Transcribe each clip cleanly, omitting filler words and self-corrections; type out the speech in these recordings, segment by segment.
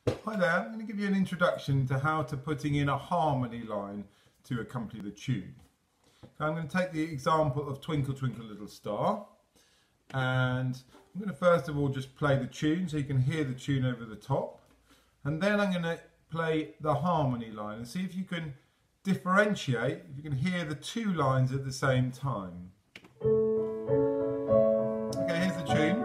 Hi there, I'm going to give you an introduction to how to putting in a harmony line to accompany the tune. So I'm going to take the example of Twinkle Twinkle Little Star, and I'm going to first of all just play the tune so you can hear the tune over the top, and then I'm going to play the harmony line and see if you can differentiate, if you can hear the two lines at the same time. Okay, here's the tune.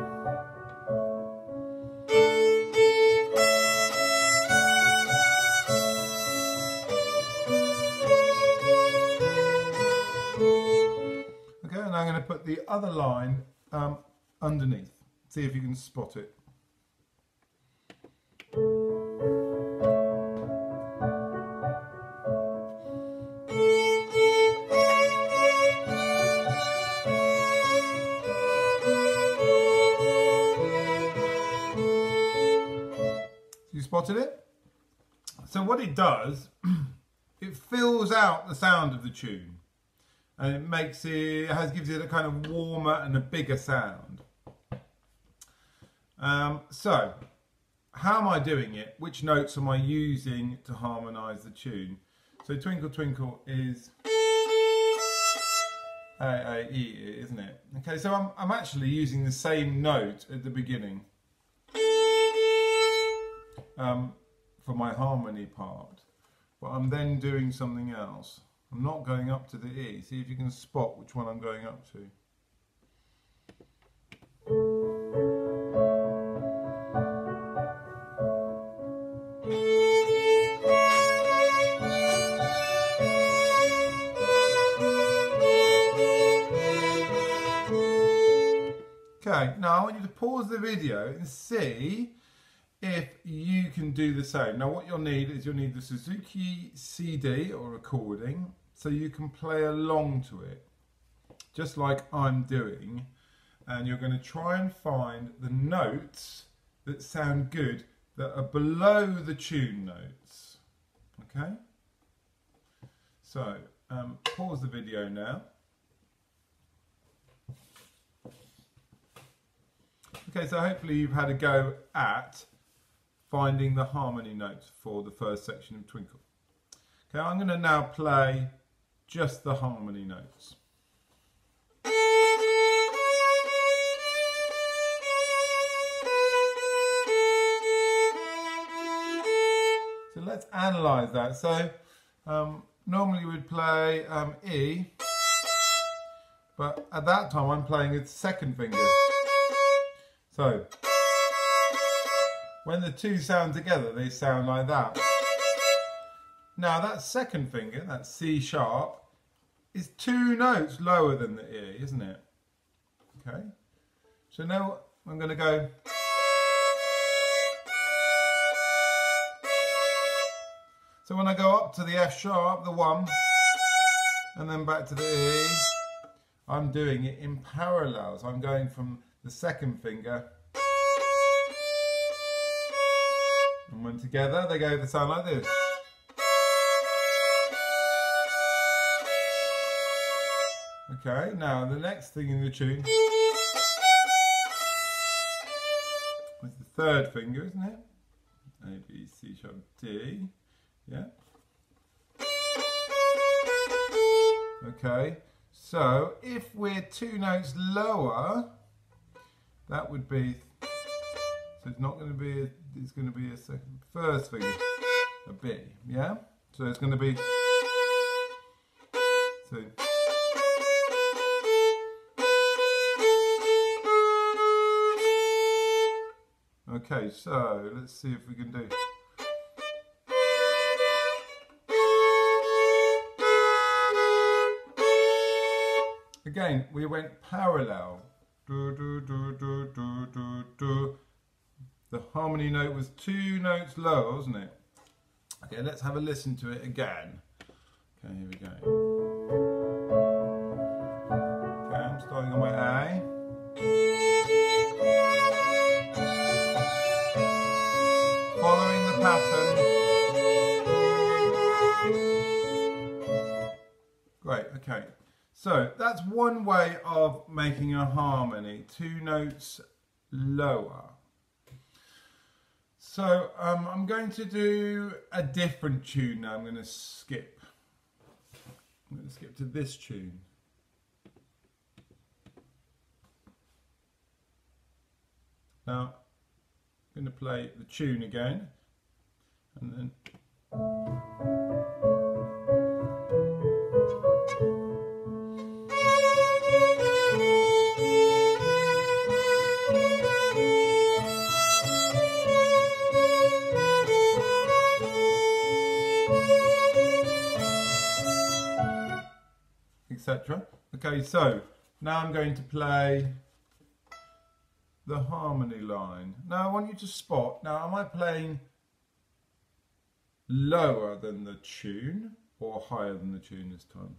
Okay, and I'm going to put the other line underneath. See if you can spot it. You spotted it? So what it does, it fills out the sound of the tune, and it makes it, gives it a kind of warmer and a bigger sound. So how am I doing it? Which notes am I using to harmonise the tune? So Twinkle Twinkle is A, A, E, isn't it? Okay, so I'm actually using the same note at the beginning for my harmony part, but I'm then doing something else. I'm not going up to the E. See if you can spot which one I'm going up to. Okay, now I want you to pause the video and see if you can do the same. Now what you'll need is you'll need the Suzuki CD or recording so you can play along to it, just like I'm doing, and you're going to try and find the notes that sound good that are below the tune notes. Okay? So, pause the video now. Okay, so hopefully you've had a go at finding the harmony notes for the first section of Twinkle. Okay, I'm going to now play just the harmony notes. So let's analyse that. So normally we'd play E, but at that time I'm playing its second finger. So when the two sound together, they sound like that. Now that second finger, that C sharp, is two notes lower than the E, isn't it? Okay. So now I'm going to go. So when I go up to the F sharp, the 1, and then back to the E, I'm doing it in parallel. So I'm going from the second finger, and when together they go to sound like this. Okay, now the next thing in the tune is the third finger, isn't it? A, B, C sharp, D. Yeah. Okay, so if we're two notes lower, that would be, so it's not going to be, it's going to be a second, first finger, a B, yeah? So it's going to be, so, okay, so let's see if we can do. Again, we went parallel. Do, do, do, do, do, do, do. The harmony note was two notes lower, wasn't it? Okay, let's have a listen to it again. Okay, here we go. Okay, I'm starting on my A. Following the pattern. Great, okay. So that's one way of making a harmony, two notes lower. So I'm going to do a different tune now. I'm going to skip. I'm going to skip to this tune. Now I'm going to play the tune again, and then etc. Okay, so now I'm going to play the harmony line. Now I want you to spot, now am I playing lower than the tune or higher than the tune this time?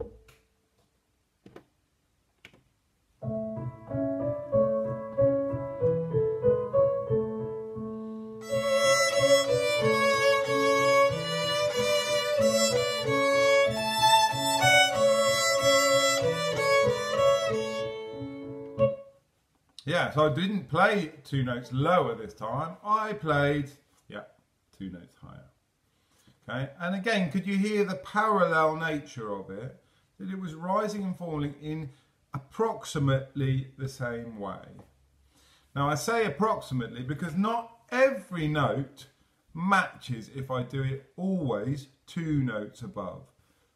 Yeah, so I didn't play 2 notes lower this time. I played, 2 notes higher. Okay, and again, could you hear the parallel nature of it? That it was rising and falling in approximately the same way. Now I say approximately because not every note matches if I do it always 2 notes above.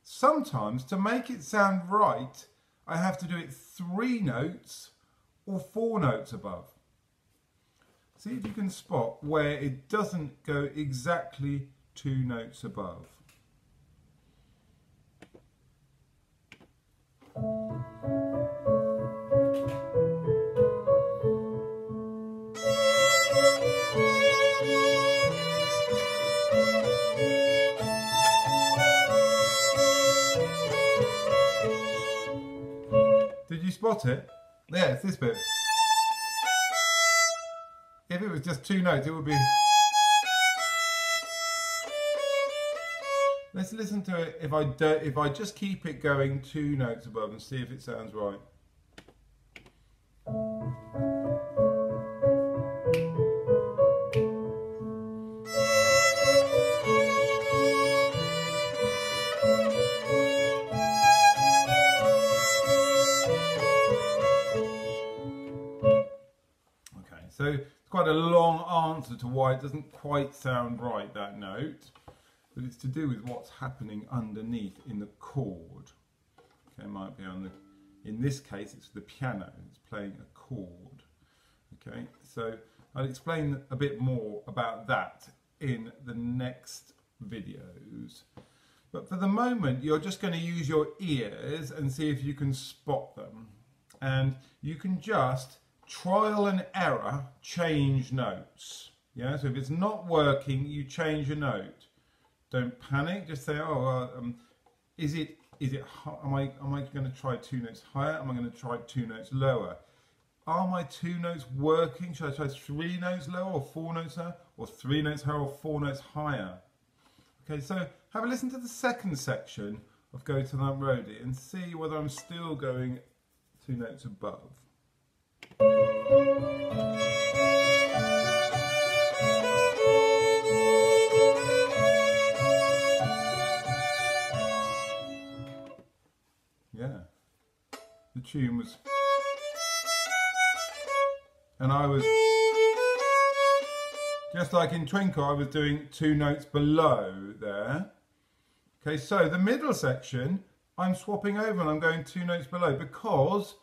Sometimes to make it sound right, I have to do it 3 notes or 4 notes above. See if you can spot where it doesn't go exactly 2 notes above. Did you spot it? Yeah, it's this bit. If it was just 2 notes, it would be... Let's listen to it if I just keep it going 2 notes above and see if it sounds right. So it's quite a long answer to why it doesn't quite sound right, that note, but it's to do with what's happening underneath in the chord. Okay, it might be on the, in this case it's the piano, it's playing a chord. Okay, so I'll explain a bit more about that in the next videos. But for the moment, you're just going to use your ears and see if you can spot them. And you can just trial and error change notes. Yeah, so if it's not working, you change a note. Don't panic. Just say, am I going to try 2 notes higher? Am I going to try 2 notes lower? Are my 2 notes working? Should I try 3 notes lower or 4 notes higher, or 3 notes higher or 4 notes higher? Okay, so have a listen to the second section of Go to That Roadie and see whether I'm still going 2 notes above. Yeah, the tune was, and I was, just like in Twinkle, I was doing 2 notes below there. Okay, so the middle section, I'm swapping over and I'm going 2 notes below because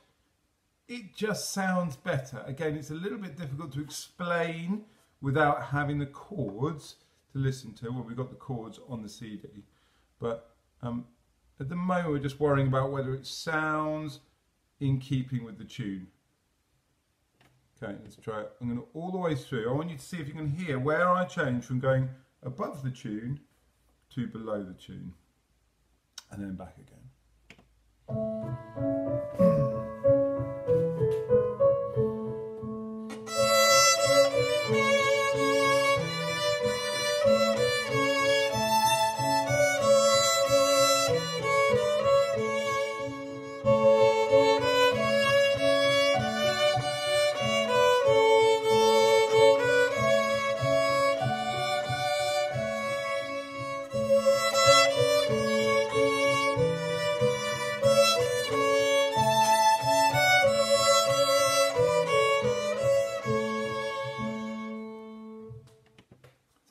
it just sounds better. Again, it's a little bit difficult to explain without having the chords to listen to. Well, we've got the chords on the CD, but at the moment we're just worrying about whether it sounds in keeping with the tune. Okay, let's try it. I'm going to all the way through. I want you to see if you can hear where I change from going above the tune to below the tune, and then back again.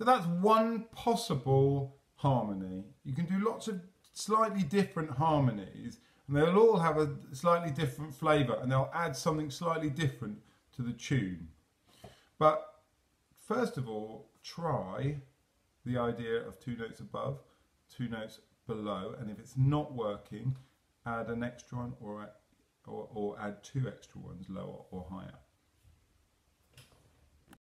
But that's one possible harmony. You can do lots of slightly different harmonies, and they'll all have a slightly different flavour, and they'll add something slightly different to the tune. But first of all, try the idea of 2 notes above, 2 notes below, and if it's not working, add an extra one or add 2 extra ones, lower or higher.